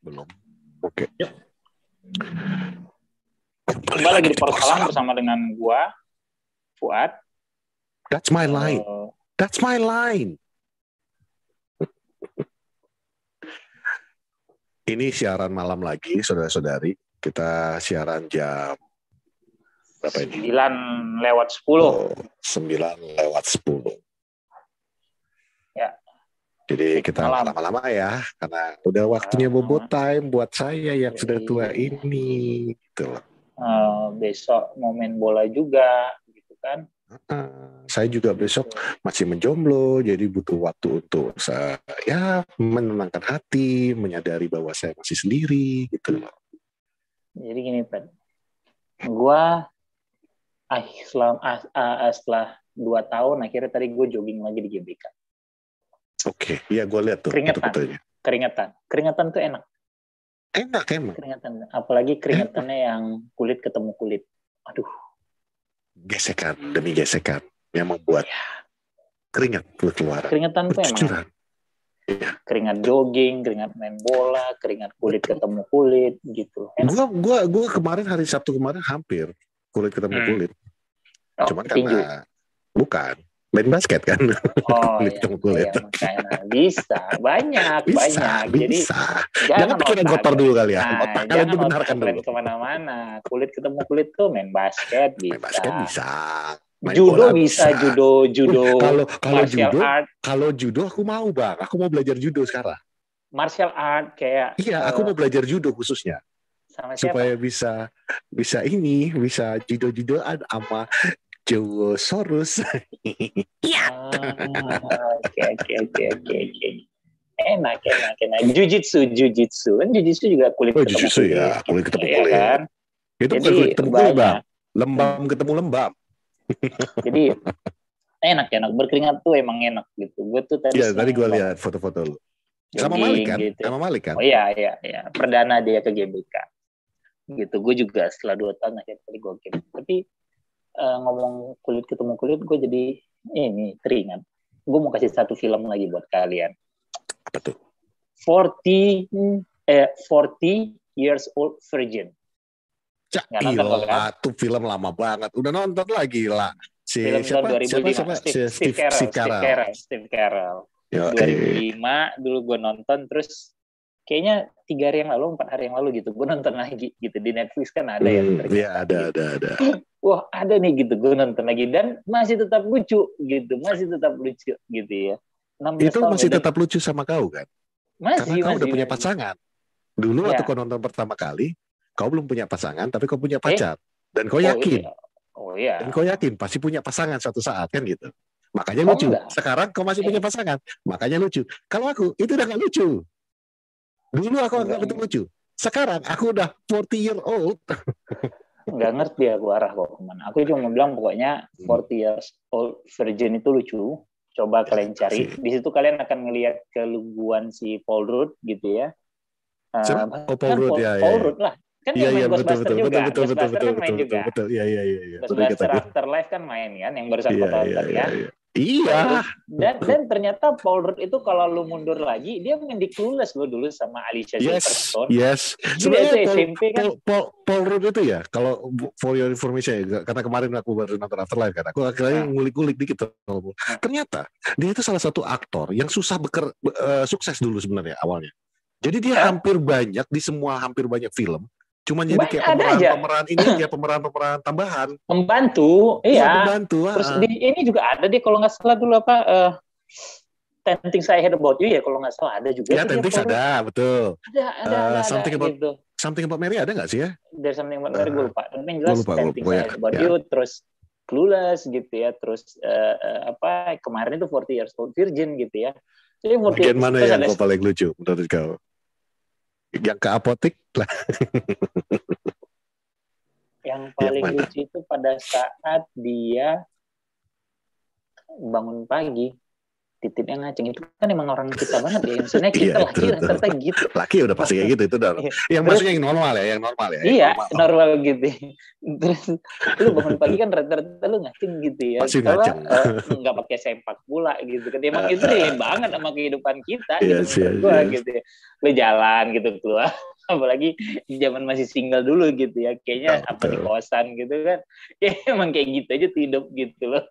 Belum. Oke. Yuk. Kembali lagi di Porsalam bersama dengan gua, Fuad. That's my line. That's my line. Ini siaran malam lagi, saudara-saudari. Kita siaran jam berapa ini? 9:10. Oh, 9:10. Ya. Jadi kita malam. lama-lama ya, karena udah waktunya bobo time buat saya yang sudah tua ini. Gitu loh. Besok mau main bola juga, gitu kan? Saya juga besok masih menjomblo, jadi butuh waktu untuk saya menenangkan hati, menyadari bahwa saya masih sendiri, gitu loh. Jadi gini, Pak. Gua setelah 2 tahun, akhirnya tadi gue jogging lagi di GBK. Oke, iya gue lihat tuh foto-fotonya. Keringetan tuh enak. Enak emang. Keringetan, apalagi keringetannya yang kulit ketemu kulit. Aduh. Gesekan demi gesekan yang membuat keringat keluar. Keringetan tuh emang. Ya. Keringat jogging, keringat main bola, keringat kulit ketemu kulit, gitu. Gua kemarin hari Sabtu kemarin hampir kulit ketemu kulit. Cuman karena bukan main basket kan. Kulit ketemu kulit. Iya, makanya bisa banyak. Jadi jangan pikiran kotor dulu kali ya. Otak kalian tuh benarkan dulu. Kemana-mana. Kulit ketemu kulit tuh main basket bisa. Main basket bisa. Main judo bisa. Judo. Kalau judo aku mau bang. Aku mau belajar judo sekarang. Martial art kayak. Iya, aku mau belajar judo khususnya. Sama supaya bisa judo-judoan sama Jowosaurus. Iya. Oke. Enak. Jiu-jitsu kan jiu-jitsu juga kulit ketemu kulit. Ya, kulit ketemu kulit. Kan? Itu bukan kulit ketemu kulit, Bang. Lembam ketemu lembam. Jadi enak berkeringat tuh emang enak gitu. Gue tuh tadi gue lihat foto-foto lu. Sama Malik kan? Gitu. Sama Malik kan? Oh iya. Perdana dia ke GBK. Gitu. Gue juga setelah 2 tahun akhirnya tadi gue game. Tapi ngomong kulit ketemu kulit, gue jadi ini teringat. Gue mau kasih satu film lagi buat kalian. Apa tuh? 40 Years Old Virgin. Gila, tuh film lama banget. Udah nonton lagi lah. Film tahun 2005. Steve Carell. 2005 dulu gue nonton, terus kayaknya 3 hari yang lalu, 4 hari yang lalu gitu, gue nonton lagi gitu di Netflix kan ada yang Iya ada. Wah ada nih gitu, gue nonton lagi dan masih tetap lucu gitu ya. Itu masih tetap lucu sama kau kan? Karena kau udah punya pasangan. Dulu waktu kau nonton pertama kali, kau belum punya pasangan, tapi kau punya pacar. Dan kau yakin. Dan kau yakin pasti punya pasangan suatu saat kan gitu. Makanya lucu. Enggak. Sekarang kau masih punya pasangan, makanya lucu. Kalau aku itu udah gak lucu. Dulu aku anggap itu lucu. Sekarang aku udah 40 year old. Nggak ngerti aku arah kok kemana. Aku cuma bilang pokoknya 40 years old virgin itu lucu. Coba kalian cari. Di situ kalian akan ngelihat keluguan si Paul Rudd gitu ya. Paul Rudd lah. Kan dia main Ghostbuster juga. Ghostbuster kan main juga. Iya. Ghostbuster Afterlife kan main kan, yang barusan kau tonton kan. Iya. Dan ternyata Paul Rudd itu kalau lu mundur lagi, dia main di Clueless lo dulu sama Alicia Silverstone. Yes. Sebenarnya SMP kan. Paul Rudd itu ya, kalau for your information ya, karena kemarin aku baru nonton Afterlife kan, aku akhirnya ngulik-ngulik dikit. Ternyata dia itu salah satu aktor yang sukses dulu sebenarnya awalnya. Jadi dia hampir banyak film. Cuma jadi kayak pemeran tambahan. Pembantu, iya. Pembantu. Terus ini juga ada dia kalau nggak salah dulu apa 10 Things I Hate About You ya kalau nggak salah ada juga. Ya 10 Things ada, betul. Ada gitu. Something About Mary ada nggak sih ya? There's Something About Mary gue lupa. Tapi yang jelas 10 Things I Hate About You, terus Clueless gitu ya, terus kemarin itu 40 Years Old Virgin gitu ya. Jadi bagian mana yang kau paling lucu menurut kau? Yang ke apotik lah. Yang paling lucu itu pada saat dia bangun pagi. titiknya ngaceng itu kan emang orang kita banget ya. Misalnya kita laki ternyata gitu. Laki udah pasti kayak gitu itu udah. Yang maksudnya yang normal ya. Iya, normal gitu. Terus lu bangun pagi kan rata-rata lu ngaceng gitu ya. Pasti ngaceng. Nggak pakai sempak pula gitu kan. Emang itu relate banget sama kehidupan kita gitu menurut gua gitu ya. Lu jalan gitu keluar. Apalagi zaman masih single dulu gitu ya. Kayaknya apa di kosan gitu kan. Ya emang kayak gitu aja hidup gitu loh.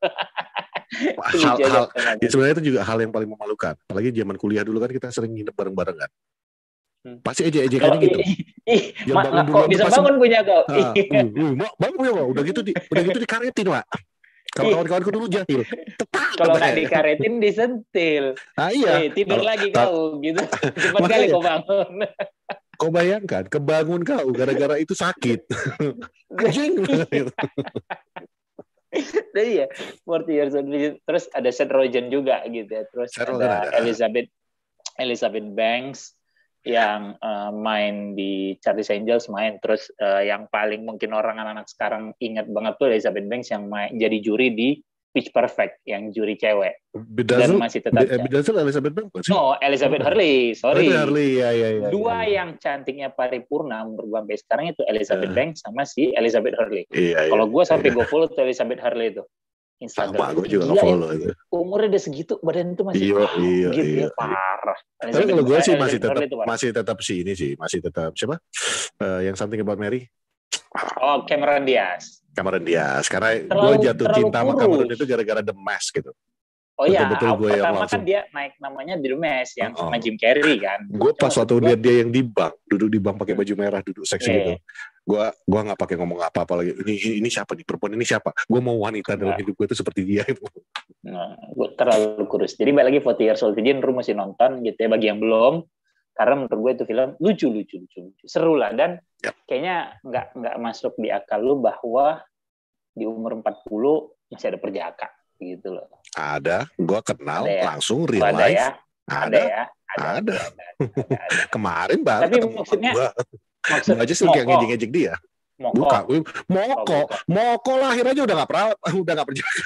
Sebenarnya itu juga hal yang paling memalukan. Apalagi zaman kuliah dulu kan kita sering nginep bareng-bareng kan. Pasti ejek-ejekannya gitu. Kok bisa bangun punya kau? Bangun punya kau. Udah gitu dikaretin, Pak. Kalau kawan-kawanku dulu jahil. Kalau nggak dikaretin disentil. Iya. Tidur lagi kau gitu. Cepat kali kau bangun. Kau bayangkan kebangun kau gara-gara itu sakit. Anjing. Jadi ya 40 years old. Terus ada Seth Rogen juga gitu ya. Terus ada Elizabeth Banks yang main di Charlie's Angels main. Terus yang paling mungkin orang anak-anak sekarang ingat banget tuh Elizabeth Banks yang jadi juri di Pitch Perfect, yang juri cewek. Dan masih tetap Bedazzle Elizabeth Banks? No, Elizabeth Hurley, sorry. Hurley, ya. Dua yang cantiknya paripurna menurut gue sampai sekarang itu Elizabeth Banks sama si Elizabeth Hurley. Kalau gue sampai gue follow tuh Elizabeth Hurley itu. Instagram. Sama, gue juga follow itu. Umurnya udah segitu, badan itu masih iya. Parah. Tapi kalau gue sih masih tetap masih tetap siapa? Yang Something About Mary. Oh, Cameron Diaz. Karena gue jatuh cinta sama Cameron itu gara-gara The Mask gitu. Oh iya, pertama kan dia naik namanya di The Mask yang sama Jim Carrey kan. Gue pas waktu lihat dia yang di bank, duduk di bank pakai baju merah, duduk seksi gitu. Gue nggak pakai ngomong apa-apa lagi. Ini siapa nih, perempuan ini siapa? Gue mau wanita dalam hidup gue itu seperti dia itu. Nah, gue terlalu kurus. Jadi balik lagi 40 Years Old Virgin, lu mesti nonton gitu ya bagi yang belum. Karena menurut gue itu film lucu, seru lah, dan kayaknya nggak masuk di akal lu bahwa di umur 40 masih ada perjaka gitu loh. Ada, gue kenal langsung real life. Ada. Kemarin banget. Tapi maksudnya gue aja suka ngejek-ngejek dia. Moko lahir aja udah nggak perjaka.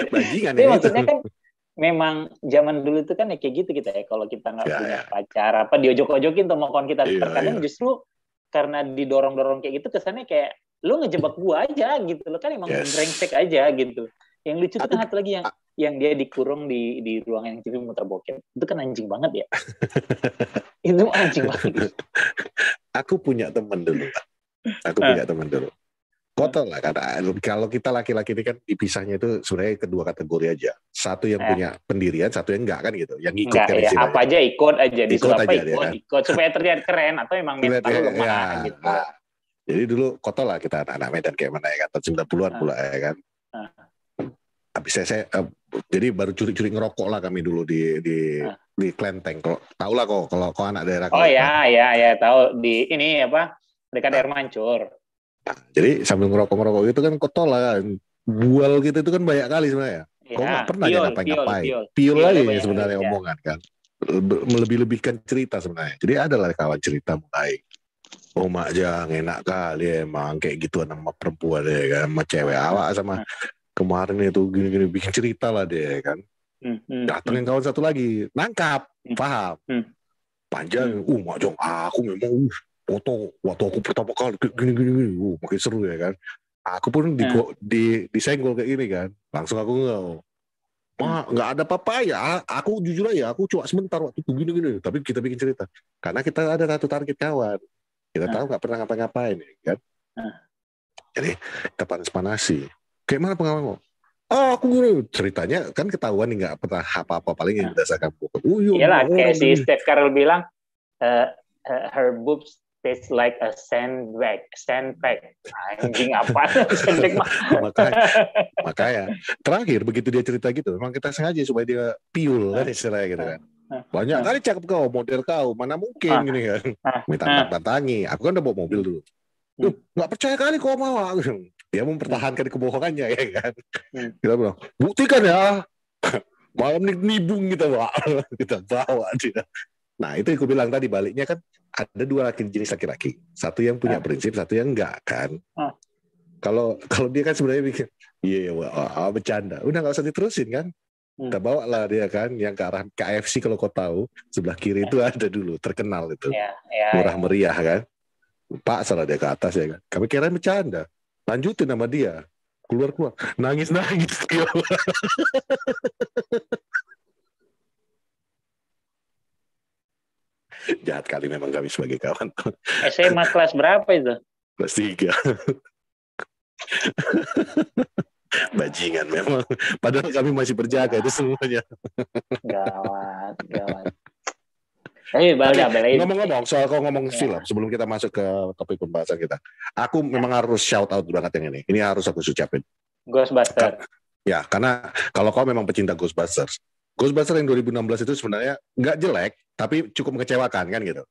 Bajingan ya. Maksudnya kan memang zaman dulu itu kan ya kayak gitu kita ya, kalau kita nggak punya pacar apa diojok-ojokin sama kawan kita, terkadang justru karena didorong-dorong kayak gitu kesannya kayak lu ngejebak gua aja gitu, lo kan emang brengsek aja gitu. Yang lucu tuh kan satu lagi yang dia dikurung di ruangan yang TV muter bokep, itu kan anjing banget ya. Itu anjing banget. Aku punya teman dulu. Kotor lah, karena kalau kita laki-laki ini kan dipisahnya itu sebenarnya kedua kategori aja. Satu yang punya pendirian, satu yang enggak kan gitu. Yang ikut kan istilahnya. Apa aja ikut aja, disuruh apa ikut supaya terlihat keren atau emang mental lemah gitu. Jadi dulu kotor lah kita anak-anak Medan kayak mana ya kan, tahun 90-an pula ya kan. Habis saya jadi baru curi-curi ngerokok lah kami dulu di Klenteng. Tahu lah kok kalau anak daerah. Oh ya tahu di ini apa dekat air mancur. Nah, jadi sambil ngerokok gitu kan kotor lah, bual gitu itu kan banyak kali sebenarnya. Kok nggak pernah aja ngapain-ngapain. Piol lagi sebenarnya omongan kan. Melebih-lebihkan cerita sebenarnya. Jadi ada lah kawan cerita mulai. Oh Mak Jang enak kali emang kayak gitu sama perempuan ya kan, sama cewek awak sama kemarin itu gini-gini bikin cerita lah dia kan. Datengin kawan satu lagi, nangkap, paham. Panjang, Mak Jang aku memang foto waktu aku pertama kali gini, makin seru ya kan. Aku pun disenggol kayak gini kan, langsung aku nggak ada apa-apa ya. Aku jujur aja, aku cuma sebentar waktu itu gini, tapi kita bikin cerita karena kita ada satu target kawan. Kita tahu nggak pernah ngapa-ngapain ya kan. Jadi kita panas-panasi. Kayak mana pengalaman? Aku gini ceritanya kan ketahuan nih nggak pernah apa-apa, paling yang berdasarkan buku. Iyalah kayak si Steve Carell bilang, her boobs taste like a sandbag. Anjing apa? Sandbag mah. Makanya terakhir begitu dia cerita gitu, memang kita sengaja supaya dia piul kan istilahnya gitu kan. Banyak kali cakep kau, model kau, mana mungkin gini kan. Minta tantangi, aku kan udah bawa mobil dulu. Nggak percaya kali kau mau. Dia mempertahankan kebohongannya ya kan. Kita bilang, buktikan ya. Malam nibung kita bawa. Kita bawa dia. Nah itu yang aku bilang tadi, baliknya kan ada dua jenis laki-laki. Satu yang punya prinsip, satu yang enggak kan. Kalau dia kan sebenarnya mikir, bercanda. Udah nggak usah diterusin kan. Kita bawa lah dia kan, yang ke arah KFC kalau kau tahu, sebelah kiri itu ada dulu, terkenal itu. Murah meriah kan. Pak salah dia ke atas ya kan. Kami kira bercanda. Lanjutin sama dia. Keluar. Nangis. Jahat kali memang kami sebagai kawan. SMA kelas berapa itu? Kelas 3. Bajingan memang. Padahal kami masih berjaga itu semuanya. Gawat. Ngomong-ngomong soal kau ngomong film, sebelum kita masuk ke topik pembahasan kita, aku memang harus shout out banget yang ini. Ini harus aku ucapin. Ghostbusters. Ya, karena kalau kau memang pecinta Ghostbusters yang 2016 itu sebenarnya nggak jelek, tapi cukup mengecewakan kan gitu.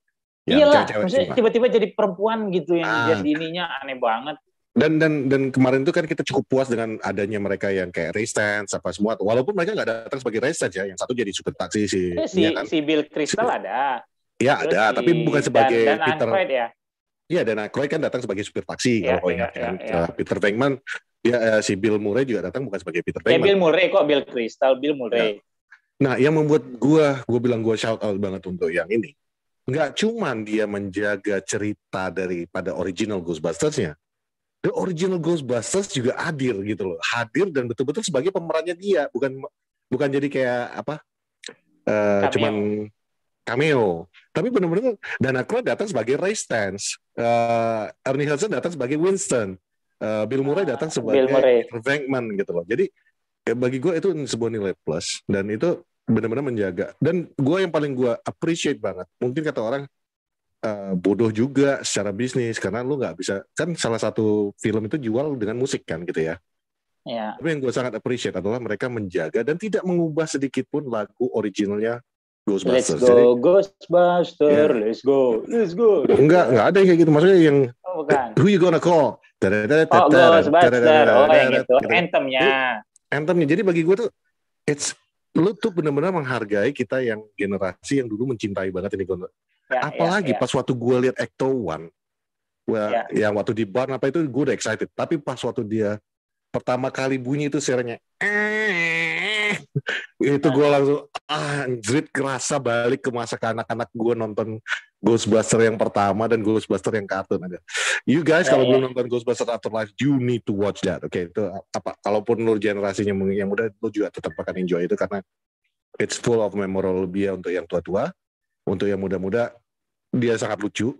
Iyalah, maksudnya tiba-tiba jadi perempuan gitu yang jadi ininya aneh banget. Dan kemarin itu kan kita cukup puas dengan adanya mereka yang kayak Ray Stantz apa semua, walaupun mereka nggak datang sebagai Ray Stantz ya, yang satu jadi supir taksi si Bill Crystal ada. Ya ada, tapi bukan sebagai Dan Peter. Aykroyd ya. Iya, Dan Aykroyd kan datang sebagai supir taksi kalau kau ingat kan. Peter Venkman, si Bill Murray juga datang bukan sebagai Peter Venkman. Bill Murray kok Bill Crystal, Bill Murray. Ya. Nah, yang membuat gue bilang gue shout out banget untuk yang ini, nggak cuman dia menjaga cerita daripada original Ghostbusters-nya. The original Ghostbusters juga hadir gitu loh. Hadir dan betul-betul sebagai pemerannya dia. Bukan jadi kayak apa, cuman cameo. Tapi benar-benar Dan Aykroyd datang sebagai Ray Stantz. Ernie Hudson datang sebagai Winston. Bill Murray datang sebagai Peter Venkman gitu loh. Jadi bagi gue itu sebuah nilai plus. Dan itu benar-benar menjaga. Dan gue yang paling gue appreciate banget. Mungkin kata orang, bodoh juga secara bisnis karena lu nggak bisa kan salah satu film itu jual dengan musik kan gitu ya. Tapi yang gue sangat appreciate adalah mereka menjaga dan tidak mengubah sedikit pun lagu originalnya Ghostbusters. Let's go Ghostbusters, let's go. Enggak ada yang kayak gitu, maksudnya yang who you gonna call? Ghostbusters, yang itu anthemnya. Jadi bagi gue tuh lu tuh benar-benar menghargai kita yang generasi yang dulu mencintai banget ini. Apalagi pas waktu gue lihat Ecto One, yang waktu di bar apa itu gue udah excited. Tapi pas waktu dia pertama kali bunyi itu suaranya, itu gue langsung anjrit, kerasa balik ke masa kanak-kanak gue nonton Ghostbusters yang pertama dan Ghostbusters yang kartun aja. You guys kalau belum nonton Ghostbusters Afterlife, you need to watch that. Oke, itu apa? Kalaupun lu generasinya yang muda, lu juga tetap akan enjoy itu karena it's full of memorabilia untuk yang tua-tua. Untuk yang muda-muda, dia sangat lucu.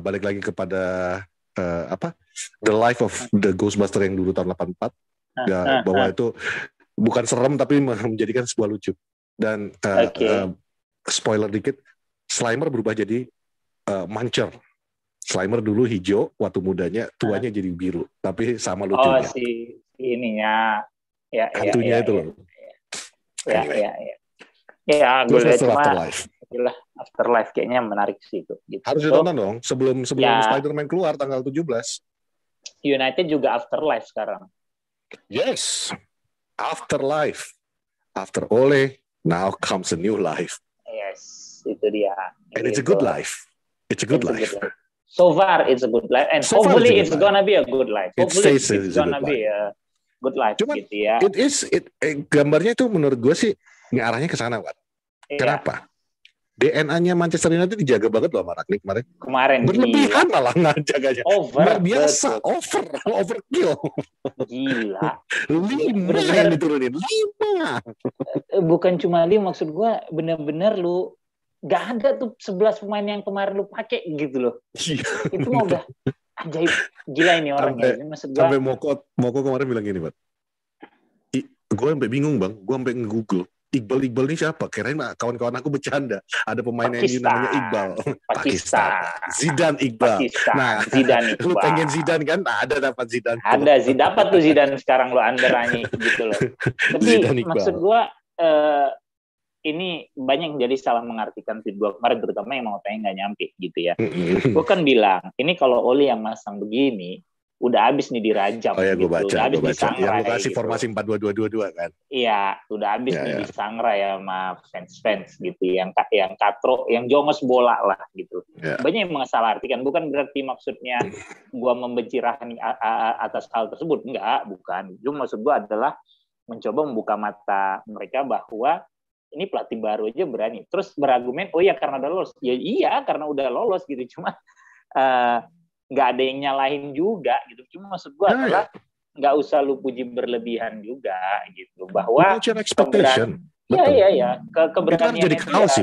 Balik lagi kepada The Life of the Ghostbuster yang dulu tahun 84. Bahwa itu bukan serem tapi menjadikan sebuah lucu. Dan spoiler dikit, Slimer berubah jadi Muncher. Slimer dulu hijau waktu mudanya, tuanya jadi biru. Tapi sama lucunya. Si ininya. Hantunya itu loh. Gue lihat cuma Afterlife kayaknya menarik sih itu. Gitu. Harus ditonton dong sebelum Spider-Man keluar tanggal 17. United juga Afterlife sekarang. Yes, Afterlife. After Ole, now comes a new life. Yes, itu dia. And it's a good life. It's a good life. So far it's a good life, and hopefully it's gonna be a good life. Hopefully it's gonna be a good life. Cuman, gitu ya. Gambarnya itu menurut gue sih arahnya ke sana, Pak. Kenapa? DNA-nya Manchester United dijaga banget loh sama Rangnick kemarin. Berlebihan malah ngajaganya. Luar biasa, overkill. Gila. 5 yang diturunin. 5. Bukan cuma 5, maksud gue bener-bener lu gak ada tuh 11 pemain yang kemarin lu pakai gitu loh. Itu mah udah ajaib. Gila ini orang ya. Maksud gue. Sampai Moko kemarin bilang gini, Pak. Gue sampai bingung, Bang. Gue sampai nge-google. Iqbal ini siapa? Kirain kawan-kawan aku bercanda. Ada pemain yang namanya Iqbal. Pakistan. Zidane Iqbal. Nah, Zidane Iqbal. Lu pengen Zidane kan? Nah, ada dapat Zidane. Ada sih, dapat tuh Zidane sekarang lo underani gitu loh. Tapi maksud gue ini banyak yang jadi salah mengartikan tweet gue kemarin, terutama yang mau tanya nggak nyampe gitu ya. Gue kan bilang, ini kalau Oli yang masang begini, udah habis nih dirajam. Oh ya, gue baca. Yang lu kasih gitu. Formasi 4-2-2-2 kan? Iya, udah habis nih disangrai sama fans-fans gitu, yang katro, yang jongos bola lah gitu. Banyak yang mengasalahartikan, bukan berarti maksudnya gue membenci Rahani atas hal tersebut, bukan. Cuma maksud gue adalah mencoba membuka mata mereka bahwa ini pelatih baru aja berani. Terus berargumen, oh ya karena udah lolos. Ya iya karena udah lolos gitu. Cuma nggak ada yang nyalahin juga gitu. Cuma maksud gue adalah nggak usah lu puji berlebihan juga gitu. Bahwa expectation. Iya. Keberanian itu harus jadi kaos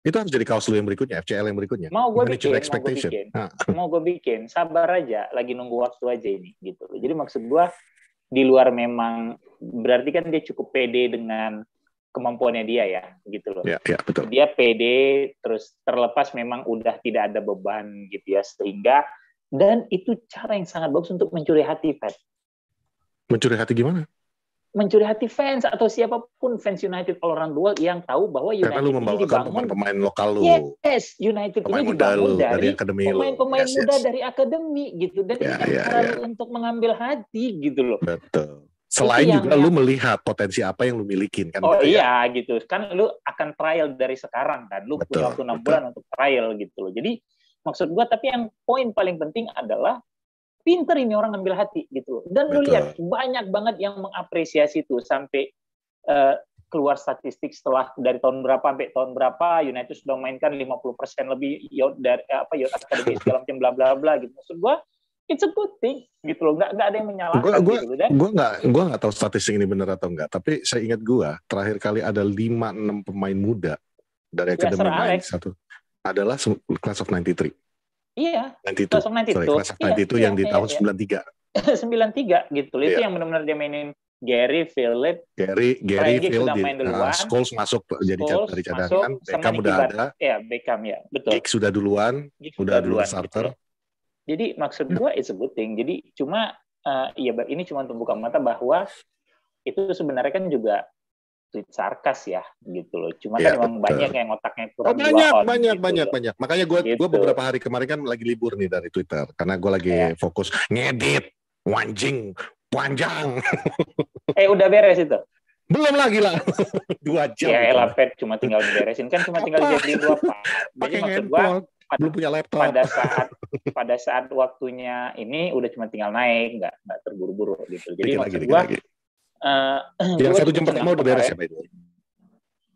itu harus jadi kaos lu yang berikutnya, FCL yang berikutnya. Mau gue bikin. Sabar aja, lagi nunggu waktu aja ini gitu. Jadi maksud gue di luar memang berarti kan dia cukup pede dengan kemampuannya dia ya gitu loh. Ya, betul. Dia pede, terus terlepas memang udah tidak ada beban gitu ya, sehingga dan itu cara yang sangat bagus untuk mencuri hati fans. Mencuri hati gimana? Mencuri hati fans atau siapapun fans United all around the world yang tahu bahwa United karena lu membawakan pemain-pemain lokal lu. Yes, United pemain ini muda dibangun dari akademi pemain-pemain muda dari akademi gitu. Dan ini kan cara lu untuk mengambil hati gitu loh. Betul. Selain juga lu melihat potensi apa yang lu milikin kan. Oh iya gitu. Kan lu akan trial dari sekarang kan. Lu punya waktu 6 bulan untuk trial gitu loh. Jadi maksud gua tapi yang poin paling penting adalah pinter ini orang ngambil hati gitu loh. Dan lu lihat banyak banget yang mengapresiasi itu sampai keluar statistik setelah dari tahun berapa sampai tahun berapa United sudah mainkan 50% lebih youth academy segala macam bla bla bla gitu. Maksud gua it's a good thing gitu loh. Nggak ada yang menyalahkan gitu dan gua nggak tahu statistik ini benar atau enggak, tapi saya ingat gua terakhir kali ada 5-6 pemain muda dari akademi main satu adalah class of 93. Iya, class of 92 yang di tahun 93. 93 gitu. Itu yang benar-benar dia mainin Gary, Philip, Phil, main duluan. Scholes masuk dari cadangan, Beckham udah ada. Ya, Beckham ya, betul. Giggs sudah duluan, udah starter. Gitu. Jadi maksud gua it's a good thing. Jadi cuma ini cuma untuk buka mata bahwa itu sebenarnya kan juga tweet sarkas ya gitu loh. Cuma kan memang banyak yang otaknya kurang banyak. Makanya gue beberapa hari kemarin kan lagi libur nih dari Twitter karena gue lagi fokus ngedit panjang. Udah beres itu? Belum lagi lah. 2 jam. Ya Lapet cuma tinggal beresin kan cuma tinggal jadi dua Pak. Jadi maksud gue belum punya laptop. Pada saat waktunya ini udah cuma tinggal naik, nggak terburu-buru gitu. Jadi maksud gue yang 1 jam pertama udah beres ya Pak itu.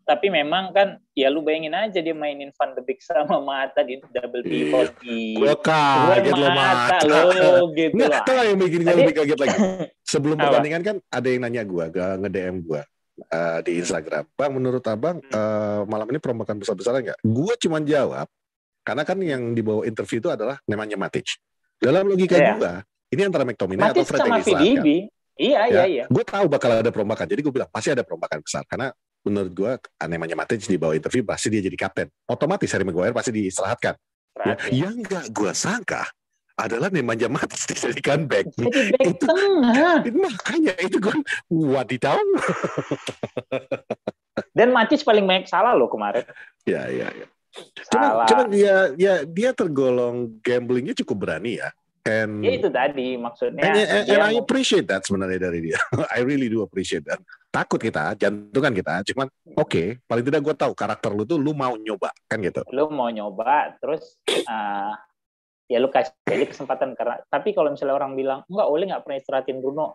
Tapi memang kan ya lu bayangin aja dia mainin Van de Beek sama Mata di double pivot. Gue kaget lo Mata gitu lah. Tahu yang bikin gue lebih kaget lagi. Sebelum pertandingan kan ada yang nanya gue, nge-DM gue di Instagram. Bang, menurut abang malam ini perombakan besar-besaran nggak? Gue cuma jawab karena kan yang dibawa interview itu adalah namanya Matic. Dalam logika gue, ini antara McTominay atau Fred yang diserahkan. Iya. Gue tahu bakal ada perombakan, jadi gue bilang pasti ada perombakan besar karena menurut gue namanya Matic di bawah interview pasti dia jadi kapten, otomatis Harry Maguire pasti diistirahatkan. Yang nggak gue sangka adalah namanya Matic dijadikan back. Jadi back tengah. Makanya itu gue wadidaw. Dan Matic paling banyak salah loh kemarin. Iya. Cuman dia tergolong gamblingnya cukup berani ya. Ya itu tadi maksudnya. And I appreciate that sebenarnya dari dia. I really do appreciate that. Takut kita, jantungan kita. Cuman oke, paling tidak gue tahu karakter lu tuh lu mau nyoba kan gitu. Lu mau nyoba, terus ya lu kasih aja kesempatan karena. Tapi kalau misalnya orang bilang enggak, Ole nggak pernah istirahatin Bruno.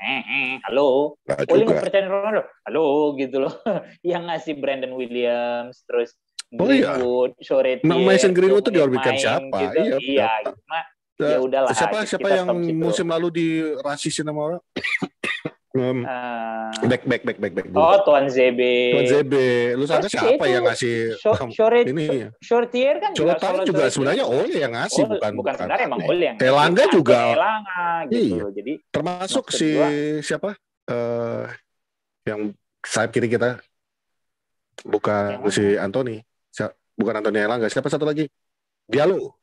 Halo. Ole nggak percaya Ronaldo. Halo gitu loh. Yang ngasih Brandon Williams, terus Greenwood, Shoretier. Mason Greenwood tuh diorbitkan siapa? Gitu. Iya, cuma ya udahlah. Siapa yang musim lalu dirasisin sama orang? Back. Oh, Tuan Zebe. Lu sangka siapa yang ngasih ini? Shortier kan juga sebenarnya Ole yang ngasih, bukan sebenarnya emang Ole yang. Elanga juga. Gitu. Jadi termasuk si siapa? Yang sayap kiri kita. Bukan si Anthony. Bukan Anthony Elanga. Siapa satu lagi? Diallo.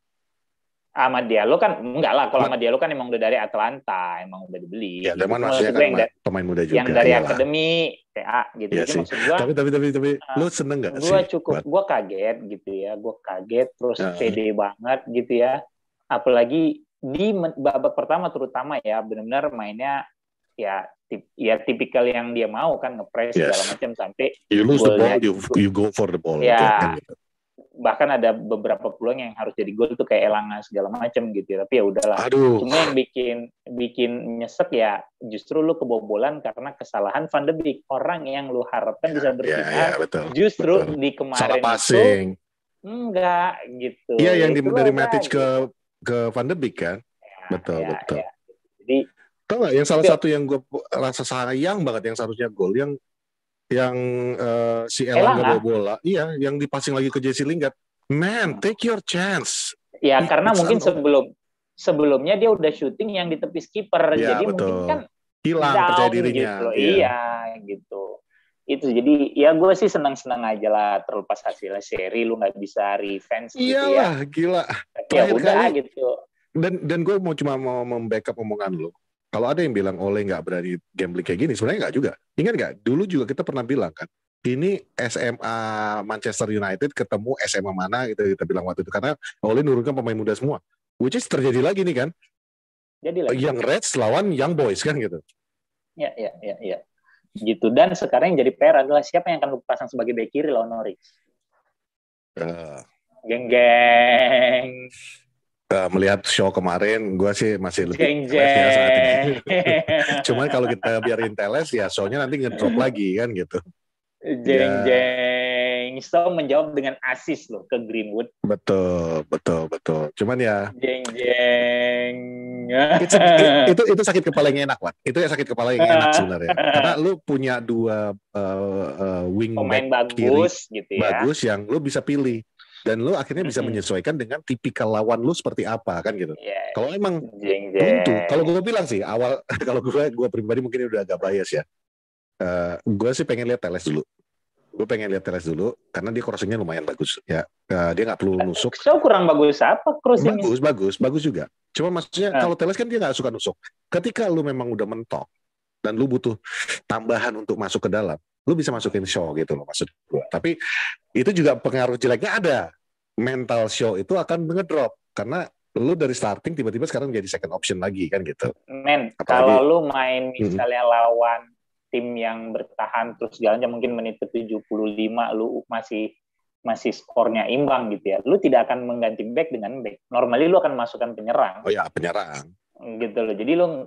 Ahmad Diallo kan enggak lah, kalau Ahmad Diallo kan emang udah dari Atlanta, emang udah dibeli. Ya, teman maksudnya kan pemain muda juga. Yang dari akademi TA gitu. Ya, jadi maksud gua. Tapi lu seneng enggak sih? Gua kaget gitu ya. Gua kaget terus pede banget gitu ya. Apalagi di babak pertama terutama ya, benar-benar mainnya ya tipikal yang dia mau kan, ngepres segala macam sampai you lose the ball, you go for the ball. Ya. bahkan ada beberapa peluang yang harus jadi gol tuh kayak Elanga segala macam gitu, tapi ya udahlah. Cuma yang bikin nyesek ya justru lu kebobolan karena kesalahan Van de Beek, orang yang lu harapkan bisa bersinar, justru di kemarin salah passing itu enggak gitu. Iya, yang dari Matic ke Van de Beek kan. Betul. Jadi tau nggak yang salah satu yang gue rasa sayang banget yang seharusnya gol yang si Elanga bawa bola, iya, yang dipassing lagi ke Jesse Lingard. Man, take your chance. Ya, karena mungkin sebelumnya dia udah syuting yang di tepi skipper, ya, jadi betul. mungkin kan hilang percaya dirinya. Gitu. Iya, gitu. Itu jadi ya gue sih senang-senang aja lah, terlepas hasilnya seri lu nggak bisa revenge gitu ya. Iyalah, gila. Tapi ya udah gitu. Dan gue cuma mau membackup omongan lu. Kalau ada yang bilang Ole nggak berani gambling kayak gini, sebenarnya nggak juga. Ingat nggak? Dulu juga kita pernah bilang kan, ini SMA Manchester United ketemu SMA mana gitu kita bilang waktu itu. Karena Ole nurunkan pemain muda semua. Which is terjadi lagi nih kan. Jadi lagi. Young Reds lawan Young Boys kan gitu. Ya. Gitu. Dan sekarang yang jadi PR adalah siapa yang akan lu pasang sebagai bek kiri lawan Norwich? Geng-geng. Melihat show kemarin, gue sih masih lebih Teles ya saat ini. Cuman kalau kita biarin Teles, ya show-nya nanti ngedrop lagi kan gitu. Jeng-jeng. So menjawab dengan asis loh ke Greenwood. Betul. Cuman ya. Jeng-jeng. Itu sakit kepala yang enak, Wan. Itu ya sakit kepala yang enak sebenarnya. Karena lu punya dua wing pemain back bagus kiri, gitu ya. bagus yang lu bisa pilih. Dan lu akhirnya bisa menyesuaikan dengan tipikal lawan lu seperti apa kan gitu. Yeah. Kalau emang tentu, kalau gue bilang sih awal, kalau gue pribadi mungkin udah agak bias ya. Gue sih pengen lihat Teles dulu. Karena dia crossingnya lumayan bagus ya. Dia nggak perlu nusuk. So kurang bagus apa crossingnya? Bagus juga. Cuma maksudnya kalau Teles kan dia nggak suka nusuk. Ketika lu memang udah mentok dan lu butuh tambahan untuk masuk ke dalam, lu bisa masukin show gitu loh maksud gue. Tapi itu juga pengaruh jeleknya ada. Mental show itu akan ngedrop karena lu dari starting tiba-tiba sekarang jadi second option lagi kan gitu. Kalau lu main misalnya lawan tim yang bertahan terus jalannya mungkin menit ke 75 lu masih skornya imbang gitu ya. Lu tidak akan mengganti back dengan back. Normally lu akan masukkan penyerang. Oh ya, penyerang. Gitu loh. Jadi lu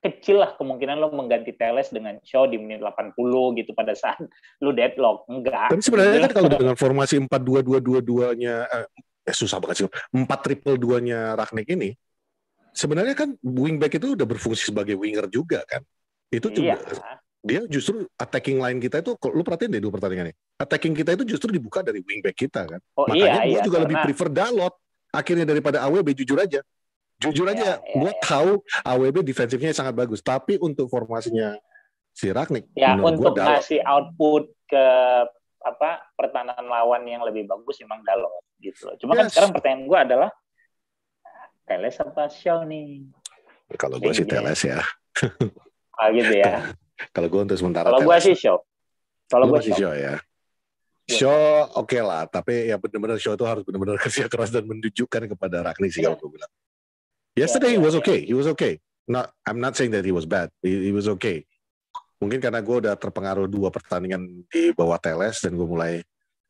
kecil lah kemungkinan lo mengganti Teles dengan Shaw di menit 80 gitu pada saat lo deadlock. Enggak. Tapi sebenarnya kan kalau dengan formasi 4-2-2-2-2-nya susah banget sih. 4-3-2-nya Rangnick ini sebenarnya kan wingback itu udah berfungsi sebagai winger juga kan. Itu juga dia justru attacking line kita itu lo perhatiin deh dua pertandingannya. Attacking kita itu justru dibuka dari wingback kita kan. Makanya gue juga lebih prefer Dalot akhirnya daripada AWB jujur aja, gue tahu AWB defensifnya sangat bagus, tapi untuk formasinya si Rangnick, ya untuk ngasih output ke pertahanan lawan yang lebih bagus memang Dalot gitu loh. Cuma kan sekarang pertanyaan gue adalah Teles apa Shaw nih? Kalau gue sih Teles ya. Gitu ya. Kalau gue untuk sementara. Kalau gue sih Shaw. Kalau gue Shaw ya. Shaw oke lah, tapi ya benar-benar Shaw itu harus benar-benar kerja keras dan menunjukkan kepada Rangnick sih kalau gue bilang. Yesterday he was okay. I'm not saying that he was bad. He was okay. Mungkin karena gue udah terpengaruh 2 pertandingan di bawah Teles dan gue mulai,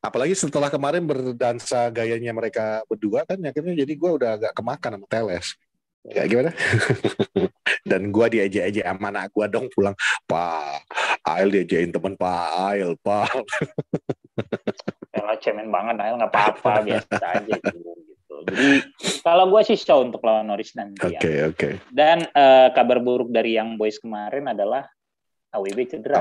apalagi setelah kemarin berdansa gayanya mereka berdua kan, akhirnya jadi gue udah agak kemakan sama Teles. Ya gimana? Dan gue diejek-ejek sama anak gue dong pulang, Pak Ail diejekin temen Pak Ail, Pak. Kalau cemen banget Ail nggak apa-apa, biasa aja gitu. Jadi kalau gue sih Shaw untuk lawan Norwich nanti. Oke. Dan kabar buruk dari Young Boys kemarin adalah AWB cedera.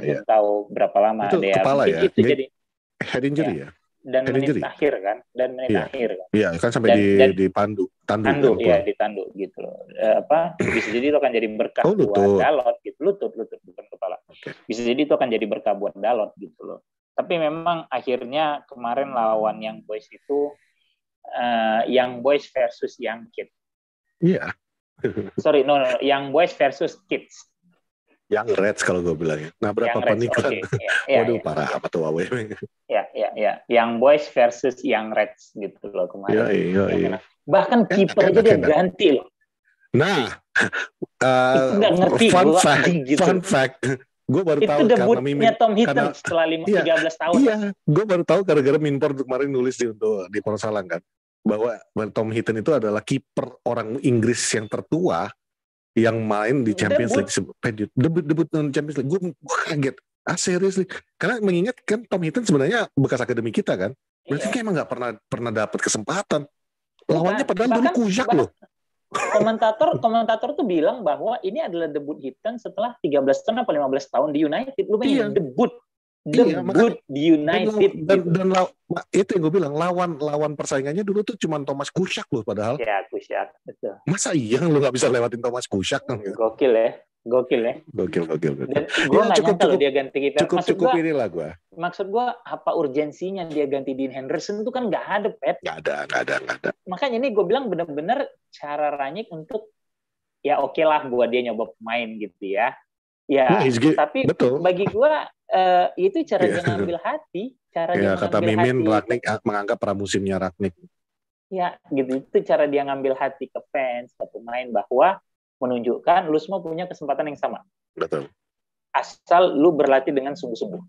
Ya. Tahu berapa lama itu dia. Kepala ya. Itu jadi head injury ya. Dan menit akhir kan. Iya kan sampai ditandu ya, ditandu gitu loh. Bisa jadi itu akan jadi berkah buat Dalot gitu. Lutut bukan kepala. Okay. Bisa jadi itu akan jadi berkah buat Dalot gitu loh. Tapi memang akhirnya kemarin lawan Young Boys itu Young Boys versus Young Kids. Iya. Sorry, no, Young Boys versus Kids. Young Reds kalau gue bilangnya. Nah, berapa pernikahan? Waduh, parah apa tuh AWB. Ya. Young Boys versus Young Reds gitu loh kemarin. Iya. Bahkan kiper aja dia ganti loh. Nah, ngerti fun fact, Gue baru itu tahu debutnya Mimin, Tom Heaton setelah 13 tahun. Iya, gue baru tahu gara-gara Minpor kemarin nulis di Porsalang kan, bahwa Tom Heaton itu adalah kiper orang Inggris yang tertua yang main di Champions League. Debut Champions League. Gue kaget. Seriously. Karena mengingat kan Tom Heaton sebenarnya bekas akademi kita kan. Berarti kayak emang gak pernah dapat kesempatan. Lawannya padahal dulu Kujak loh. Komentator tuh bilang bahwa ini adalah debut Heaton setelah 13 tahun atau 15 tahun di United. Lu bayangin debut di United. Dan itu yang gue bilang, lawan persaingannya dulu tuh cuma Thomas Kuszczak loh padahal. Ya, Kuszczak, betul. Masa iya lu gak bisa lewatin Thomas Kuszczak kan? Gokil ya. Gokil. Dan gue nggak nyangka loh dia ganti kita. Cukup inilah gue. Maksud gue apa urgensinya dia ganti Dean Henderson itu kan nggak ada, Pet. Nggak ada. Makanya ini gue bilang benar-benar cara Rangnick untuk ya oke lah gue dia nyoba pemain gitu ya. Ya, tapi betul. Bagi gue itu cara dia ngambil hati. Dia kata Mimin, Rangnick menganggap pramusimnya Rangnick. Ya, gitu. Itu cara dia ngambil hati ke fans, ke pemain bahwa menunjukkan lu semua punya kesempatan yang sama. Betul. Asal lu berlatih dengan sungguh-sungguh.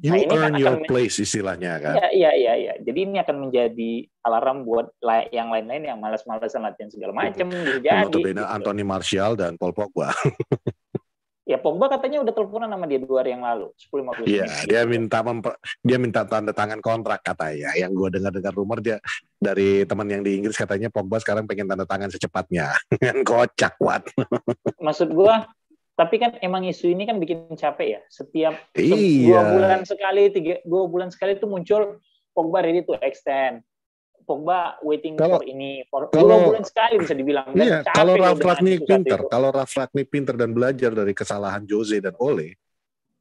You earn your place istilahnya kan. Iya. Jadi ini akan menjadi alarm buat yang lain-lain yang malas-malasan latihan segala macam. Jadi Anthony Martial dan Paul Pogba. Ya Pogba katanya udah teleponan sama dia 2 hari yang lalu, 10-15 menit. Iya, dia minta tanda tangan kontrak katanya. Yang gue dengar rumor dia dari teman yang di Inggris katanya Pogba sekarang pengen tanda tangan secepatnya. Kocak banget. Maksud gue, tapi kan emang isu ini kan bikin capek ya. Setiap 2 bulan sekali itu muncul Pogba ready to extend. Pogba waiting for 2 bulan sekali bisa dibilang. Iya, kalau Ralf Rangnick pinter dan belajar dari kesalahan Jose dan Ole,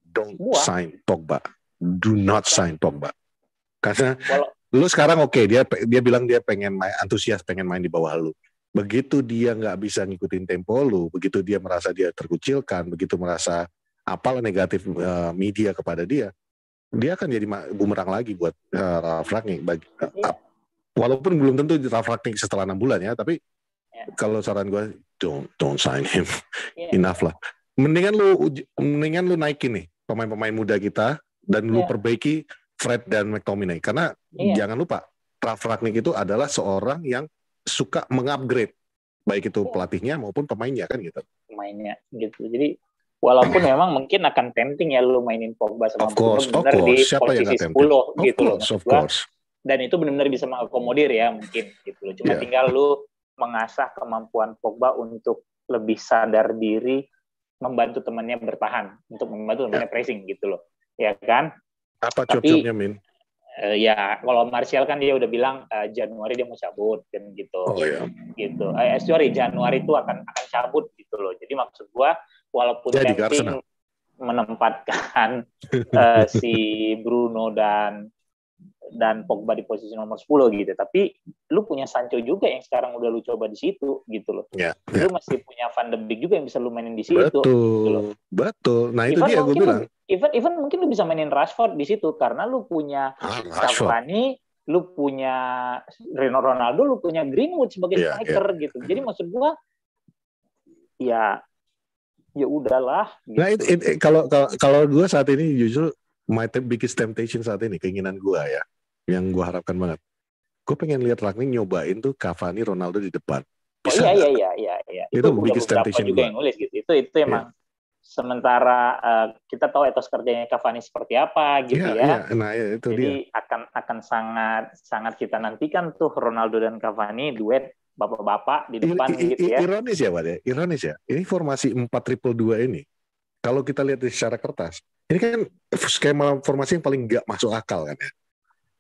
don't sign Pogba. Do not sign Pogba. Karena lu sekarang dia bilang dia pengen antusias pengen main di bawah lu. Begitu dia nggak bisa ngikutin tempo lu, begitu dia merasa dia terkucilkan, begitu merasa apalah negatif media kepada dia akan jadi bumerang lagi buat Ralf Rangnick. Walaupun belum tentu Ralf Rangnick setelah 6 bulan ya, tapi kalau saran gue don't sign him. Enough lah. Mendingan lu naikin nih pemain-pemain muda kita dan lu perbaiki Fred dan McTominay karena jangan lupa Ralf Rangnick itu adalah seorang yang suka mengupgrade baik itu pelatihnya maupun pemainnya kan gitu. Pemainnya gitu. Jadi walaupun memang mungkin akan tempting ya lu mainin Pogba sama Bruno benar di posisi 10 gitu loh. Of course. Dan itu benar-benar bisa mengakomodir ya mungkin gitu loh. Cuma tinggal lu mengasah kemampuan Pogba untuk lebih sadar diri membantu temannya bertahan, untuk membantu temannya pressing gitu loh. Ya kan? Apa job-jobnya, Min? Ya, kalau Martial kan dia udah bilang Januari dia mau cabut kan gitu. Gitu. Januari itu akan cabut gitu loh. Jadi maksud gua walaupun tempting menempatkan si Bruno dan Pogba di posisi nomor 10 gitu. Tapi lu punya Sancho juga yang sekarang udah lu coba di situ gitu loh. Lu masih punya Van de Beek juga yang bisa lu mainin di situ. Betul. Nah itu dia gue bilang. Even mungkin lu bisa mainin Rashford di situ karena lu punya Cavani, lu punya Ronaldo, lu punya Greenwood sebagai striker gitu. Jadi maksud gua ya udahlah. Gitu. Nah kalau gue saat ini justru my biggest temptation saat ini keinginan gue ya. Yang gue harapkan banget. Gue pengen lihat Rangnick nyobain tuh Cavani, Ronaldo di depan. Iya. Itu biggest temptation juga yang nulis gitu. Itu emang sementara kita tahu etos kerjanya Cavani seperti apa gitu ya. Nah, itu jadi dia. akan sangat kita nantikan tuh Ronaldo dan Cavani duet bapak-bapak di depan gitu ya. Ironis ya, Pak ya. Ironis ya. Ini formasi 4-2-2 ini. Kalau kita lihat secara kertas, ini kan skema formasi yang paling nggak masuk akal kan ya.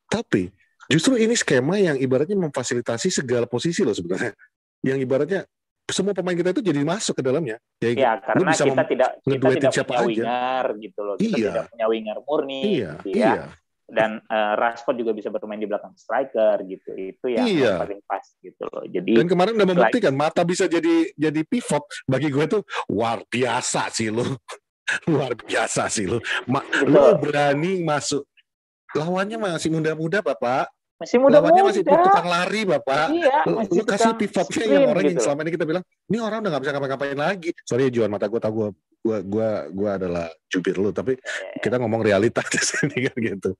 Tapi justru ini skema yang ibaratnya memfasilitasi segala posisi loh sebenarnya. Yang ibaratnya semua pemain kita itu jadi masuk ke dalamnya. Ya karena kita tidak punya winger gitu loh. Kita tidak punya winger murni gitu ya. Dan Rashford juga bisa bermain di belakang striker gitu. Itu yang paling pas gitu loh. Jadi dan kemarin udah membuktikan Mata bisa jadi pivot. Bagi gue tuh luar biasa sih lo. Luar biasa sih lo. Lo berani masuk. Lawannya masih muda-muda Bapak. Masih muda-muda. Lawannya masih tukang lari, Bapak. Iya, lu kasih pivotnya yang orang gitu yang selama ini kita bilang, ini orang udah nggak bisa ngapa-ngapain lagi. Sorry Juan, mata gue tahu gue adalah jubir lu, tapi kita ngomong realitas di sini kan gitu.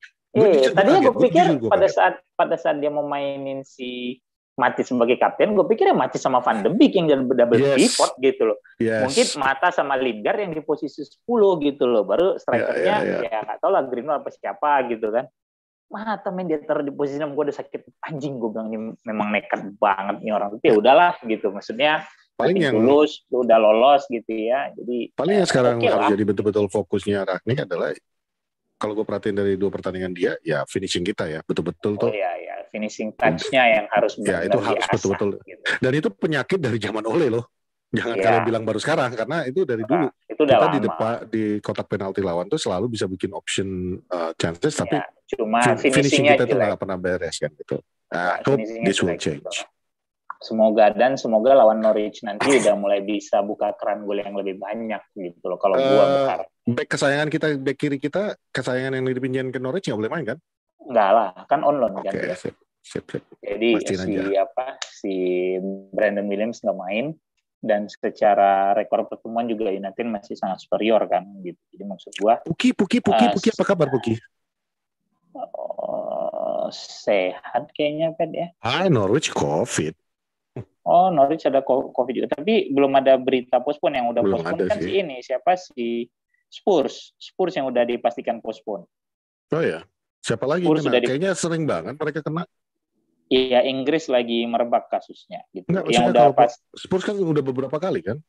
Tadinya gue pikir pada saat dia mau mainin si Matic sebagai kapten, gue pikir ya Matic sama Van de Beek yang double pivot gitu loh. Mungkin Mata sama Lingard yang di posisi 10 gitu loh. Baru strikernya ya nggak tahu lah Greenwood apa siapa gitu kan. Mata main dia taruh di posisi 6, gue udah sakit anjing, gue bilang ini memang nekat banget nih orang. Tapi ya udahlah gitu, maksudnya paling yang lulus, udah lolos gitu ya. Jadi paling yang sekarang harus jadi betul-betul fokusnya Rangnick adalah kalau gue perhatiin dari 2 pertandingan dia, ya finishing kita ya betul-betul tuh. Iya, finishing touch-nya yang harus benar-benar itu harus betul-betul. Gitu. Dan itu penyakit dari zaman Ole loh. Jangan kalian bilang baru sekarang, karena itu dari dulu. Itu kita di depan di kotak penalti lawan tuh selalu bisa bikin option chances, tapi cuma finishing kita tuh nggak pernah beres kan gitu. Hope this will change. Gitu. Semoga lawan Norwich nanti udah mulai bisa buka keran gol yang lebih banyak gitu loh. Kalau gua berharap. Back kesayangan kita, back kiri kita, kesayangan yang dipinjemin ke Norwich nggak boleh main kan? Enggak lah, kan on loan kan dia. Sip. Jadi si Brandon Williams nggak main. Dan secara rekor pertemuan juga United masih sangat superior kan gitu. Jadi maksud gua Puki apa kabar Puki? Sehat kayaknya Pet ya. Norwich COVID. Norwich ada COVID juga, tapi belum ada berita postpone. Yang udah postpone kan si Spurs yang udah dipastikan postpone. Oh ya, siapa lagi kena? Kayaknya sering banget mereka kena. Iya, Inggris lagi merebak kasusnya gitu. Enggak, yang udah Spurs kan udah beberapa kali kan?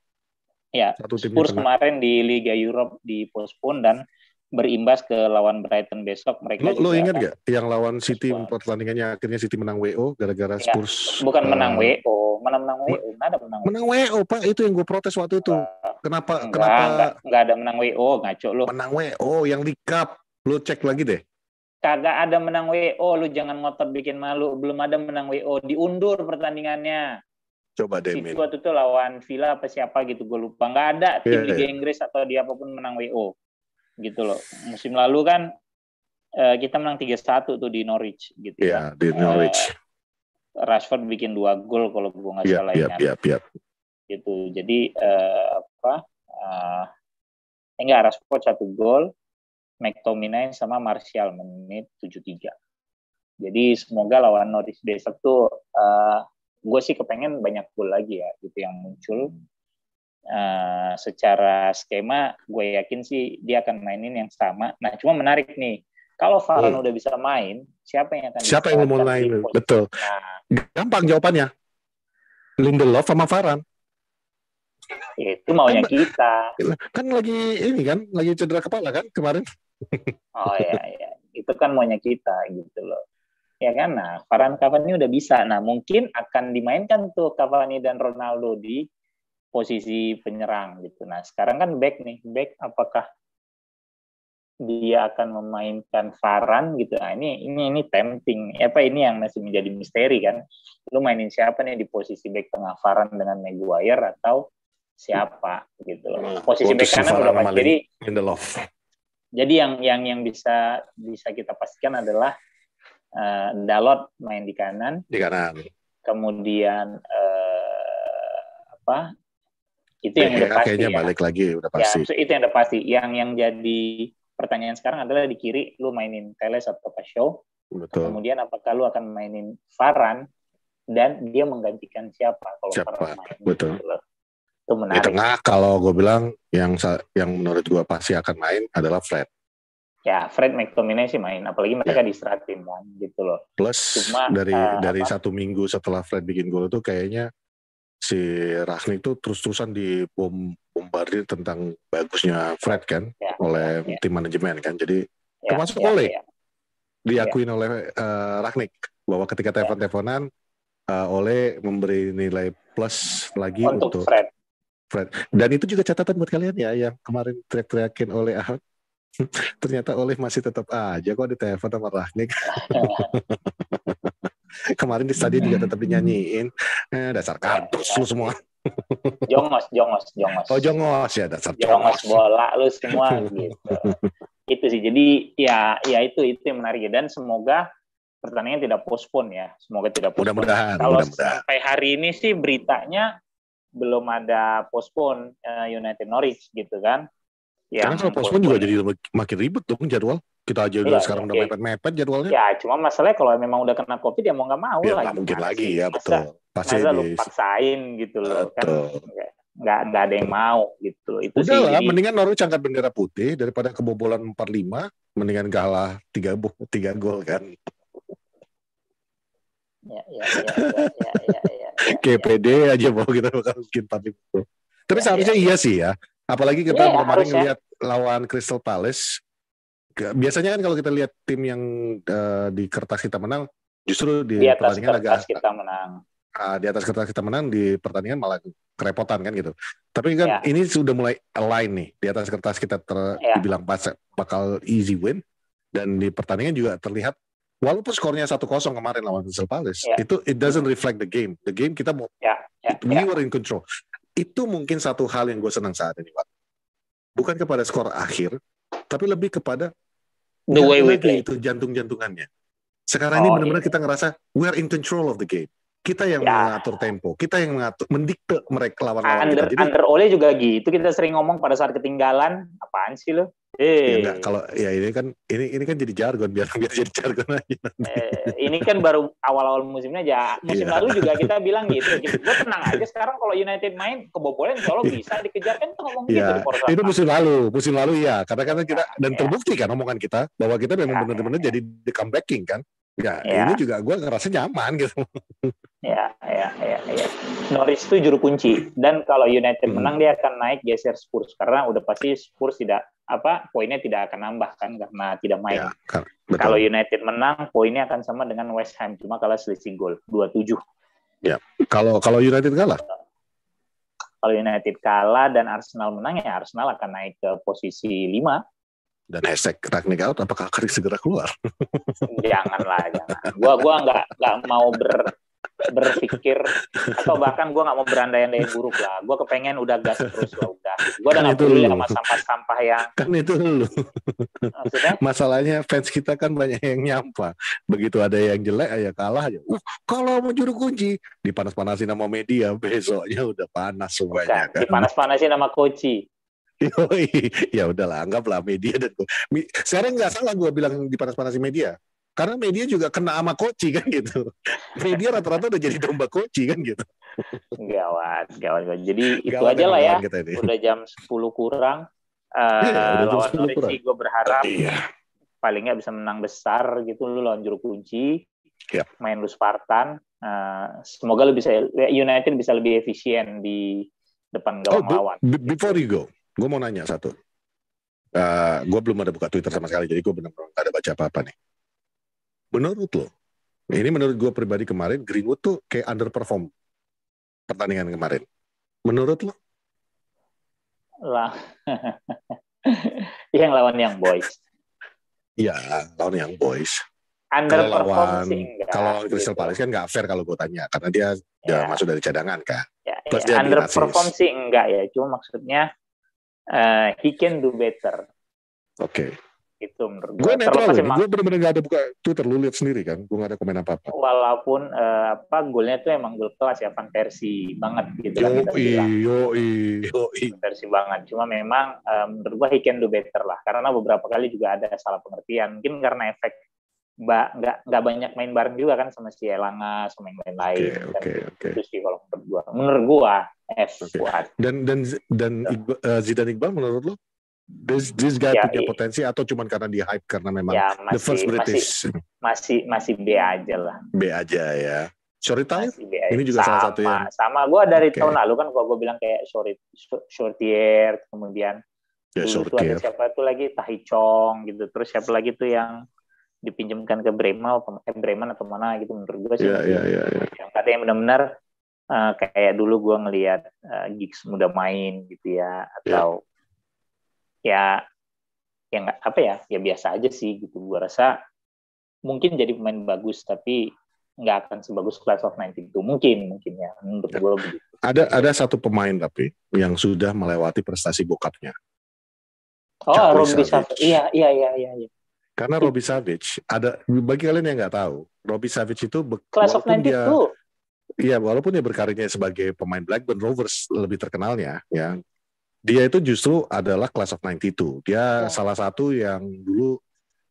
Ya, Spurs kemarin di Liga Europe dipospon dan berimbas ke lawan Brighton besok. Mereka lo ingat nggak yang lawan City pertandingannya akhirnya City menang WO gara-gara Spurs? Bukan menang WO, menang WO, nggak ada menang WO Pak, itu yang gue protes waktu itu. Kenapa? Nggak ada menang WO, ngaco lo. Menang WO yang di Cup, lo cek lagi deh. Kagak ada menang WO, lu jangan ngotot bikin malu. Belum ada menang WO, diundur pertandingannya. Coba deh, Min. Waktu itu lawan Villa apa siapa gitu, gue lupa. Nggak ada tim Liga Inggris atau dia apapun menang WO. Gitu loh. Musim lalu kan kita menang 3-1 tuh di Norwich. Gitu kan. Di Norwich. Rashford bikin 2 gol kalau gue nggak salah ingat. Gitu. Jadi Rashford 1 gol. McTominay sama Martial menit 73. Jadi semoga lawan Norwich besok tuh gue sih kepengen banyak gol lagi ya gitu yang muncul. Secara skema gue yakin sih dia akan mainin yang sama. Nah cuma menarik nih, kalau Varane udah bisa main, siapa yang mau main? Betul. Gampang jawabannya. Lindelof sama Varane. Itu maunya kita. Kan lagi cedera kepala kan kemarin. Iya. Itu kan maunya kita gitu loh. Ya kan, nah Varane Cavani udah bisa. Nah mungkin akan dimainkan tuh Cavani dan Ronaldo di posisi penyerang gitu. Nah sekarang kan back apakah dia akan memainkan Varane gitu. Nah ini tempting. Ini yang masih menjadi misteri kan. Lu mainin siapa nih di posisi back tengah, Varane dengan Maguire atau siapa gitu loh. Posisi back kanan udah pasti. Jadi yang bisa kita pastikan adalah Dalot main di kanan. Kemudian itu yang udah pasti. Kayaknya balik lagi udah pasti. Ya, itu yang udah pasti. Yang jadi pertanyaan sekarang adalah di kiri lu mainin Teles atau Shaw. Betul. Kemudian apakah lu akan mainin Varane dan dia menggantikan siapa kalau Varane main? Betul. Gitu. Itu menarik. Di tengah kalau gue bilang yang menurut gue pasti akan main adalah Fred. Ya, Fred, McTominay sih main, apalagi mereka diistirahatin kan gitu loh. Plus dari 1 minggu setelah Fred bikin gol itu kayaknya si Rangnick tuh terus-terusan dibombardir tentang bagusnya Fred kan oleh tim manajemen kan. Jadi termasuk diakuin oleh Rangnick bahwa ketika telepon-teleponan Ole memberi nilai plus lagi untuk Fred. Dan itu juga catatan buat kalian ya yang kemarin teriak-teriakin oleh Ahad. Ternyata Ole masih tetap aja kok ditelepon sama Rangnick. Kemarin di stadion juga tetap dinyanyiin. Dasar kardus lu semua. Jongos. Oh jongos ya, dasar jongos bola lu semua gitu. Itu sih. Jadi ya itu yang menarik dan semoga pertandingan tidak postpone ya. Semoga tidak postpone. Mudah-mudahan. Kalau sampai hari ini sih beritanya belum ada postpone United Norwich gitu kan. Karena kalau postpone juga jadi makin ribet dong jadwal. Kita aja udah sekarang udah mepet-mepet jadwalnya. Ya, cuma masalahnya kalau memang udah kena COVID ya mau nggak mau ya, lah. Nggak mungkin lagi ya, betul. Masa lu paksain gitu loh. Betul. Kan nggak ada yang mau gitu. Itu udah lah, mendingan Norwich angkat bendera putih daripada kebobolan 4-5, mendingan kalah 3 gol kan. Ya. KPD aja mau kita bakal bikin 4-5. Tapi seharusnya iya sih ya. Apalagi kita kemarin ngeliat lawan Crystal Palace. Biasanya kan kalau kita lihat tim yang di kertas kita menang, justru di pertandingan agak kita menang. Di atas kertas kita menang, di pertandingan malah kerepotan kan gitu. Tapi kan ini sudah mulai align nih. Di atas kertas kita dibilang bakal easy win, dan di pertandingan juga terlihat walaupun skornya 1-0 kemarin lawan Crystal Palace, itu it doesn't reflect the game. The game kita mau we were in control. Itu mungkin satu hal yang gue senang saat ini, Pak. Bukan kepada skor akhir, tapi lebih kepada the way we play. Itu jantung-jantungannya. Sekarang ini benar-benar kita ngerasa we are in control of the game. Kita yang mengatur tempo, kita yang mengatur, mendikte mereka lawan-lawan kita. Jadi, Under Ole juga gitu, kita sering ngomong pada saat ketinggalan, apaan sih lo? Ya enggak, kalau ya ini kan jadi jargon, biar jadi jargon aja. Ini kan baru awal-awal musimnya aja. Musim lalu juga kita bilang gitu. Gue tenang aja, sekarang kalau United main kebobolan, kalau bisa dikejar kan ngomong gitu di Portal. Itu musim lalu ya, karena kita dan terbukti kan omongan kita bahwa kita memang benar-benar jadi the comebacking kan. Ya, ini juga gue ngerasa nyaman gitu. Ya. Norwich itu juru kunci, dan kalau United menang dia akan naik geser Spurs, karena udah pasti Spurs poinnya tidak akan nambah kan karena tidak main. Kalau United menang poinnya akan sama dengan West Ham, cuma kalah selisih gol 2-7. Ya. Kalau United kalah? Kalau United kalah dan Arsenal menang, ya Arsenal akan naik ke posisi 5. Dan hashtag Ragnik out, apakah akan segera keluar? Jangan. Gua nggak mau berpikir, atau bahkan gue nggak mau berandai-andai buruk lah. Gue kepengen udah gas terus lah udah. Gue udah nggak peduli sama sampah-sampah yang. Kan itu dulu. Masalahnya fans kita kan banyak yang nyampa. Begitu ada yang jelek ya kalah aja. Kalau mau juru kunci dipanas-panasin sama media, besoknya udah panas semuanya. Kan? Dipanas-panasin sama coach. Ya udahlah, anggaplah media dan sekarang nggak salah gue bilang dipanas-panasin media. Karena media juga kena sama Koci kan gitu. Media rata-rata udah jadi domba Koci kan gitu. Gawat. Jadi itu aja lah ya. Udah jam 10 kurang. Lawan Norwich gue berharap paling nggak bisa menang besar gitu. Lu lawan juru kunci. Main lu Spartan. Semoga lu bisa United bisa lebih efisien di depan gawang lawan. Before you go, gue mau nanya satu. Gue belum ada buka Twitter sama sekali, jadi gue benar-benar nggak ada baca apa-apa nih. Menurut lo, ini menurut gue pribadi kemarin, Greenwood tuh kayak underperform pertandingan kemarin. Menurut lo? Yang lawan Young Boys. Iya, lawan Young Boys. Underperform sih enggak. Kalau lawan Crystal Palace kan nggak fair kalau gue tanya, karena dia masuk dari cadangan kan. Plus dia underperform sih enggak ya, cuma maksudnya he can do better. Oke. Itu menurut gue netral loh, gue bener-bener gak ada buka Twitter, lu lihat sendiri kan, gue gak ada komen apa-apa. Walaupun golnya tuh emang gol kelas ya, Van Persie banget gitu. Yoi. Persie banget, cuma memang menurut gue he can do better lah, karena beberapa kali juga ada salah pengertian, mungkin karena efek nggak banyak main bareng juga kan sama si Elanga sama yang lain-lain. Oke. Itu sih kalau menurut gue buat. Dan Zidane Iqbal menurut lo? This guy punya potensi atau cuman karena di hype karena memang the first British? Masih B aja lah. B aja ya. Shorty ini juga salah satu yang sama gue dari tahun lalu kan, kalau gue bilang kayak Shortier, kemudian dulu tuh ada siapa tuh lagi Tahi Chong gitu, terus siapa lagi tuh yang dipinjamkan ke Bremen atau mana gitu, menurut gue sih yang katanya benar-benar kayak dulu gue ngelihat Giggs muda main gitu ya, atau ya biasa aja sih gitu. Gue rasa mungkin jadi pemain bagus, tapi nggak akan sebagus Class of 92 mungkin ya menurut gue begitu. Ada satu pemain tapi yang sudah melewati prestasi bokapnya. Robbie Savage. Iya. Karena Robbie Savage ada, bagi kalian yang nggak tahu, Robbie Savage itu Class of 92. Walaupun dia berkarirnya sebagai pemain Blackburn Rovers lebih terkenalnya, ya, dia itu justru adalah Class of 92. Dia salah satu yang dulu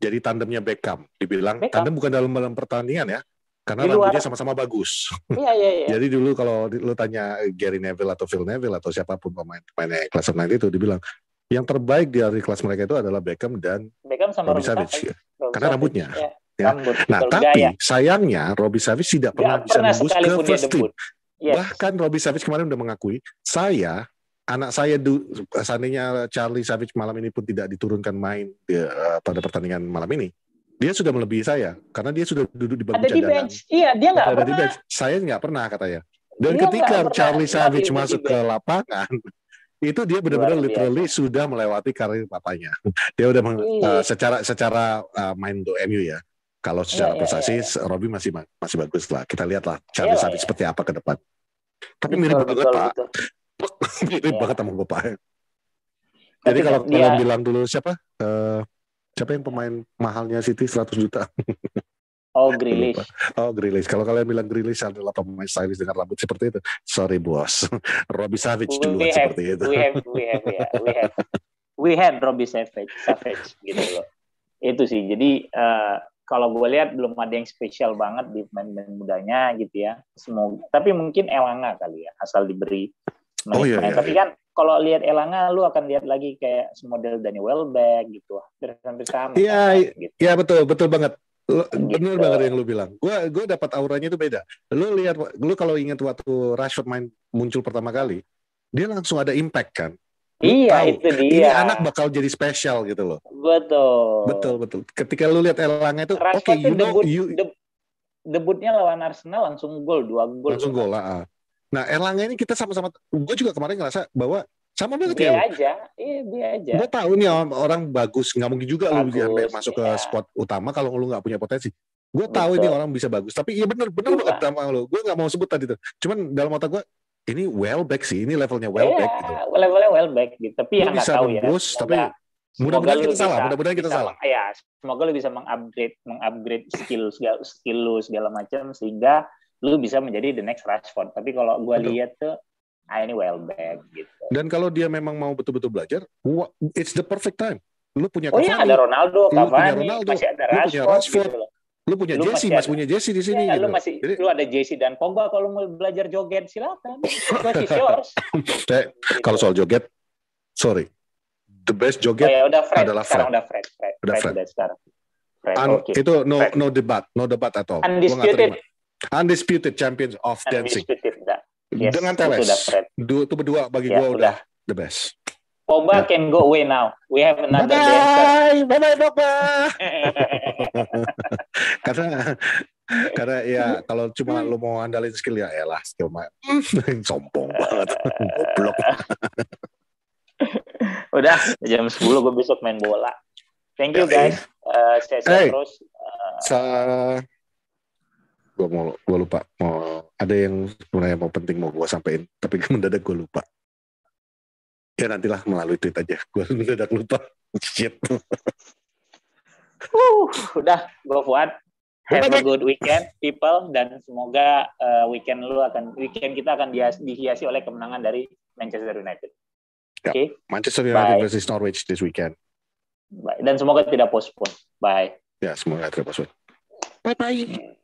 jadi tandemnya Beckham. Dibilang tandem bukan dalam pertandingan ya, karena rambutnya sama-sama bagus. Iya. Jadi dulu kalau lu tanya Gary Neville atau Phil Neville atau siapapun pemain Class of 92 dibilang yang terbaik dari kelas mereka itu adalah Beckham sama Robbie Savage. Karena rambutnya. Ya. Nah, tapi sayangnya Robbie Savage tidak pernah bisa nembus ke first team. Yes. Bahkan Robbie Savage kemarin udah mengakui, anak saya seandainya Charlie Savage malam ini pun tidak diturunkan main pada pertandingan malam ini, dia sudah melebihi saya karena dia sudah duduk di bangku cadangan. Iya, dia nggak pernah. Saya nggak pernah katanya. Dan ketika Charlie Savage masuk ke lapangan, itu dia benar-benar literally sudah melewati karir papanya. Dia udah secara main untuk MU ya. Kalau secara prestasi, Robbie masih bagus lah. Kita lihatlah Charlie Savage seperti apa ke depan. Tapi mirip banget Pak. Mirip banget sama Bapak. Jadi kalau kalian bilang dulu siapa yang pemain mahalnya City 100 juta? Grealish. Grealish. Kalau kalian bilang Grealish adalah pemain stylish dengan rambut seperti itu, sorry bos. Robbie Savage dulu seperti itu. We had Robbie Savage gitu loh. Itu sih. Jadi kalau gue lihat belum ada yang spesial banget di pemain mudanya gitu ya. Semoga. Tapi mungkin Elanga kali ya, asal diberi menit. Tapi kan kalau lihat Elanga, lu akan lihat lagi kayak semodel Danny Welbeck gitu. Hampir sama. Iya, betul banget. Bener banget yang lu bilang. Gue dapat auranya itu beda. Lu kalau ingat waktu Rashford muncul pertama kali, dia langsung ada impact kan. Itu dia. Ini anak bakal jadi spesial gitu loh. Betul. Ketika lu lihat Elanga itu, debutnya lawan Arsenal langsung gol, 2 gol. Langsung gol lah. Nah, Elanga ini kita sama-sama. Gue juga kemarin ngerasa bahwa sama banget dia aja. Gue tahu nih orang bagus, nggak mungkin juga lu sampai masuk ke squad utama kalau lu nggak punya potensi. Gue tahu ini orang bisa bagus, tapi bener banget sama lu. Gue nggak mau sebut tadi tuh. Cuman dalam otak gue, ini Welbeck sih, ini levelnya Welbeck gitu. Levelnya Welbeck gitu. Tapi yang nggak tahu nembus, ya. Tapi mudah-mudahan kita salah. Ya, semoga lu bisa mengupgrade skill lu segala macam sehingga lu bisa menjadi the next Rashford. Tapi kalau gue lihat tuh, ini Welbeck gitu. Dan kalau dia memang mau betul-betul belajar, it's the perfect time. Lu punya ada Ronaldo, Cavani, masih ada Rashford. Gitu. Lu punya Jesse, masih punya Jesse di sini. Lu lu ada Jesse dan Pogba. Kalau mau belajar joget silakan. It's yours. Kalau soal joget, sorry, the best joget adalah Fred. Udah Fred. Sekarang. Itu no debat at all. Undisputed champions of dancing. Yes, dengan Teles. Itu berdua bagi gue udah the best. Pogba can go away now. We have another dancer. Bye Pogba. karena ya kalau cuma lu mau andalin skill ya elah skill mah sombong banget. Goblok. Udah jam 10 gue besok main bola. Thank you guys. Saya terus. Gue lupa mau ada yang sebenarnya mau penting mau gue sampein tapi mendadak gue lupa. Ya nantilah melalui tweet aja. Gue mendadak lupa. Shit. Udah, gue Fuad. Have a good weekend, people, dan semoga weekend kita akan dihiasi oleh kemenangan dari Manchester United. Oke. Okay? Manchester United versus Norwich this weekend. Bye. Dan semoga tidak postpone. Bye. Ya, semoga tidak postpone. Bye.